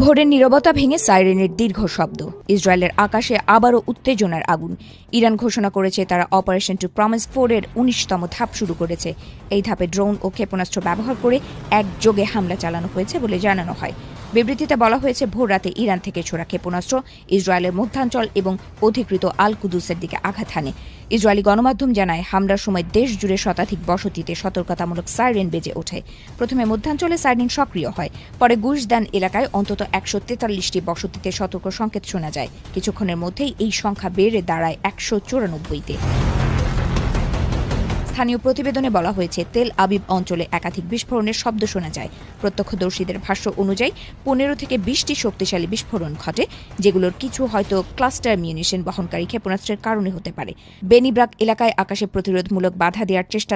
ভোরের নীরবতা ভেঙে সাইরেনের দীর্ঘ শব্দ। ইসরায়েলের আকাশে আবারও উত্তেজনার আগুন। ইরান ঘোষণা করেছে তারা অপারেশন টু প্রমিস 4 এর ১৯তম ধাপ শুরু করেছে। এই ধাপে ড্রোন ও ক্ষেপণাস্ত্র ব্যবহার করে একযোগে হামলা চালানো হয়েছে বলে জানানো হয়। বিবৃতিতে বলা হয়েছে, ভোর রাতে ইরান থেকে ছোড়া ক্ষেপণাস্ত্র ইসরায়েলের মধ্যাঞ্চল এবং অধিকৃত আল কুদুসের দিকে আঘাত হানে। ইসরায়েলি গণমাধ্যম জানায়, হামলার সময় দেশ জুড়ে শতাধিক বসতিতে সতর্কতামূলক সাইরেন বেজে ওঠে। প্রথমে মধ্যাঞ্চলে সাইরেন সক্রিয় হয়, পরে গুশদান এলাকায় অন্তত ১৪৩টি বসতিতে সতর্ক সংকেত শোনা যায়। কিছুক্ষণের মধ্যেই এই সংখ্যা বেড়ে দাঁড়ায় ১৯৪তে। স্থানীয় প্রতিবেদনে বলা হয়েছে, তেল আবিব অঞ্চলে একাধিক বিস্ফোরণের শব্দ শোনা যায়। প্রত্যক্ষদর্শীদের ভাষ্য অনুযায়ী ১৫ থেকে ২০টি শক্তিশালী বিস্ফোরণ ঘটে, যেগুলোর কিছু হয়তো ক্লাস্টার মিউনিশন বহনকারী ক্ষেপণাস্ত্রের কারণে হতে পারে। বেনি ব্রাক এলাকায় আকাশে প্রতিরোধমূলক বাধা দেওয়ার চেষ্টা